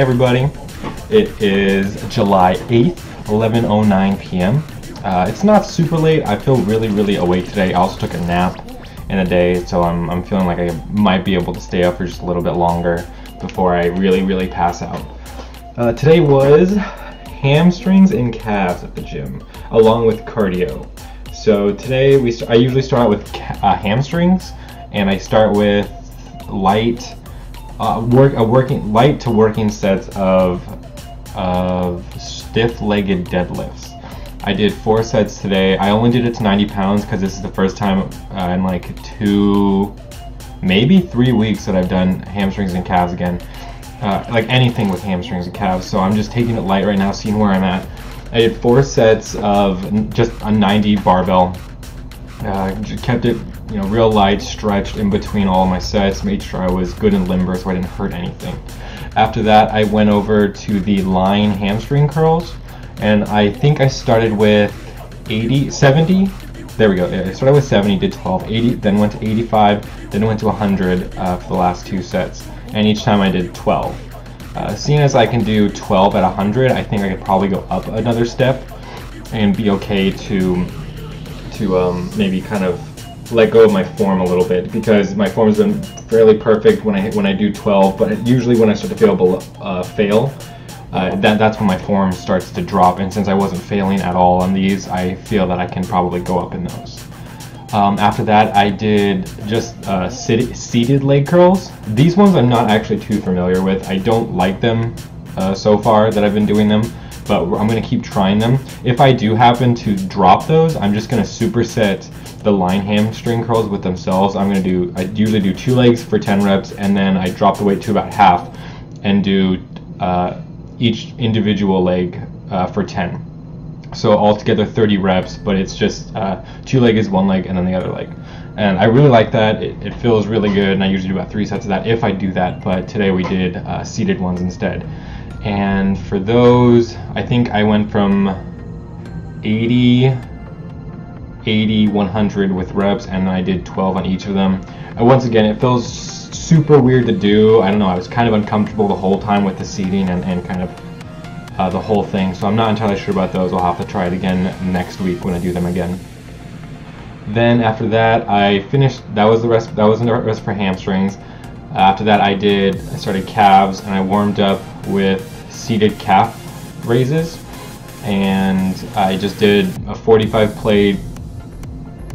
everybody, it is July 8th, 11:09 p.m. It's not super late. I feel really awake today. I also took a nap in the day, so I'm feeling like I might be able to stay up for just a little bit longer before I really pass out. Today was hamstrings and calves at the gym, along with cardio. So today I usually start out with hamstrings, and I start with light to working sets of stiff-legged deadlifts. I did 4 sets today. I only did it to 90 pounds because this is the first time in like 2, maybe 3 weeks that I've done hamstrings and calves again. Like anything with hamstrings and calves. So I'm just taking it light right now, seeing where I'm at. I did 4 sets of just a 90 barbell. Kept it, real light, stretched in between all of my sets, made sure I was good and limber so I didn't hurt anything. After that, I went over to the line hamstring curls, and I think I started with 70. There we go. I started with 70, did 12, 80, then went to 85, then went to 100 for the last 2 sets, and each time I did 12. Seeing as I can do 12 at 100, I think I could probably go up another step and be okay to maybe kind of let go of my form a little bit, because my form has been fairly perfect when I do 12, but usually when I start to fail, that's when my form starts to drop, and since I wasn't failing at all on these, I feel that I can probably go up in those. After that, I did just seated leg curls. These ones I'm not actually too familiar with. I don't like them so far that I've been doing them, but I'm going to keep trying them. If I do happen to drop those, I'm just going to superset the line hamstring curls with themselves. I usually do 2 legs for 10 reps, and then I drop the weight to about half and do each individual leg for 10. So altogether 30 reps, but it's just 2 legs, 1 leg, and then the other leg. And I really like that. It feels really good, and I usually do about 3 sets of that if I do that, but today we did seated ones instead. And for those, I think I went from 80, 100 with reps, and then I did 12 on each of them. And once again, it feels super weird to do. I don't know, I was kind of uncomfortable the whole time with the seating and kind of the whole thing, so I'm not entirely sure about those. I'll have to try it again next week when I do them again. Then after that, I finished. That was the rest. That was the rest for hamstrings. After that, I started calves, and I warmed up with seated calf raises, and I just did a 45 plate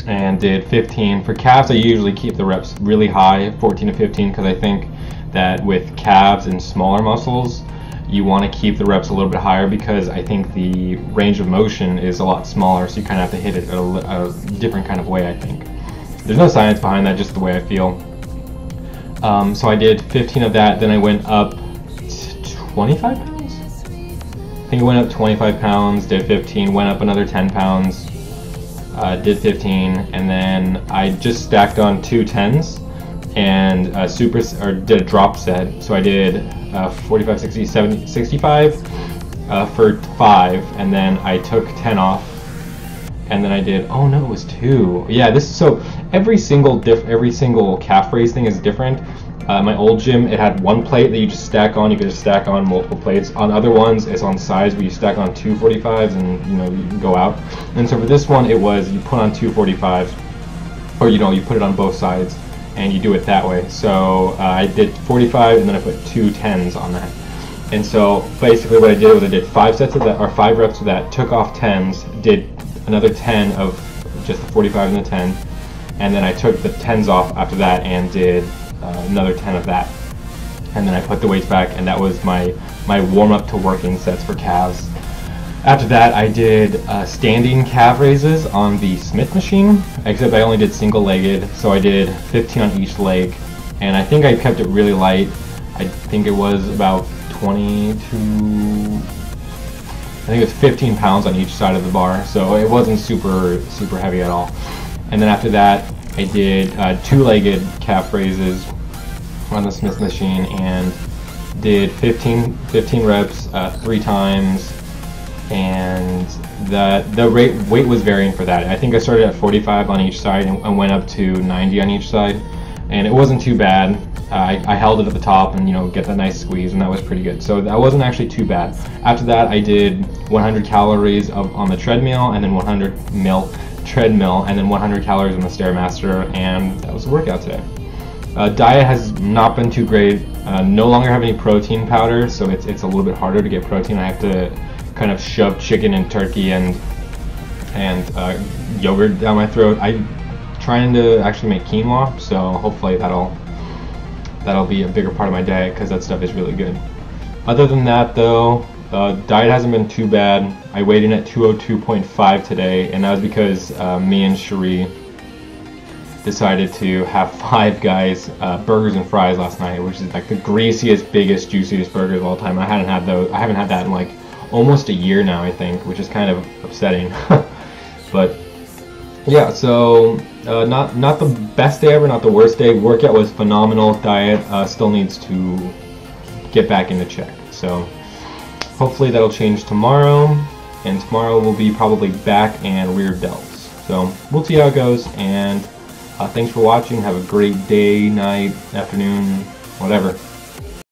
and did 15. For calves, I usually keep the reps really high, 14 to 15, because I think that with calves and smaller muscles, you want to keep the reps a little bit higher, because I think the range of motion is a lot smaller, so you kind of have to hit it a different kind of way, I think. There's no science behind that, just the way I feel. So I did 15 of that, then I went up 25 pounds? I think I went up 25 pounds, did 15, went up another 10 pounds, did 15, and then I just stacked on 2 10s and did a drop set. So I did 45, 60, 70, 65 for 5, and then I took 10 off, and then I did, oh no, it was 2. Yeah, so every single calf raise thing is different. My old gym, it had 1 plate that you just stack on. You could just stack on multiple plates. On other ones, it's on sides where you stack on 2 45s and you can go out. And so for this one, it was you put on 2 45s, or you put it on both sides and you do it that way. So I did 45, and then I put 2 10s on that. And so basically what I did was I did 5 sets of that, or 5 reps of that, took off 10s, did another 10 of just the 45 and the 10, and then I took the 10s off after that and did another 10 of that, and then I put the weights back, and that was my warm-up to working sets for calves. After that, I did standing calf raises on the Smith machine, except I only did single-legged, so I did 15 on each leg, and I think I kept it really light. I think it was about 20 to, I think it was 15 pounds on each side of the bar, so it wasn't super heavy at all. And then after that, I did 2-legged calf raises on the Smith machine and did 15 reps 3 times, and the weight was varying for that. I think I started at 45 on each side and went up to 90 on each side, and it wasn't too bad. I held it at the top and, you know, get that nice squeeze, and that was pretty good. So that wasn't actually too bad. After that, I did 100 calories on the treadmill, and then 100 mil treadmill, and then 100 calories on the Stairmaster, and that was the workout today. Diet has not been too great. No longer have any protein powder, so it's a little bit harder to get protein. I have to kind of shove chicken and turkey and yogurt down my throat. I'm trying to actually make quinoa, so hopefully that'll be a bigger part of my diet, because that stuff is really good. Other than that, though, diet hasn't been too bad. I weighed in at 202.5 today, and that was because me and Cherie decided to have Five Guys burgers and fries last night, which is like the greasiest, biggest, juiciest burgers of all time. I haven't had that in like almost a year now, I think, which is kind of upsetting. But yeah, so not the best day ever, not the worst day. Workout was phenomenal. Diet still needs to get back into check. So hopefully that'll change tomorrow, and tomorrow will be probably back and rear delts. So we'll see how it goes, and thanks for watching. Have a great day, night, afternoon, whatever.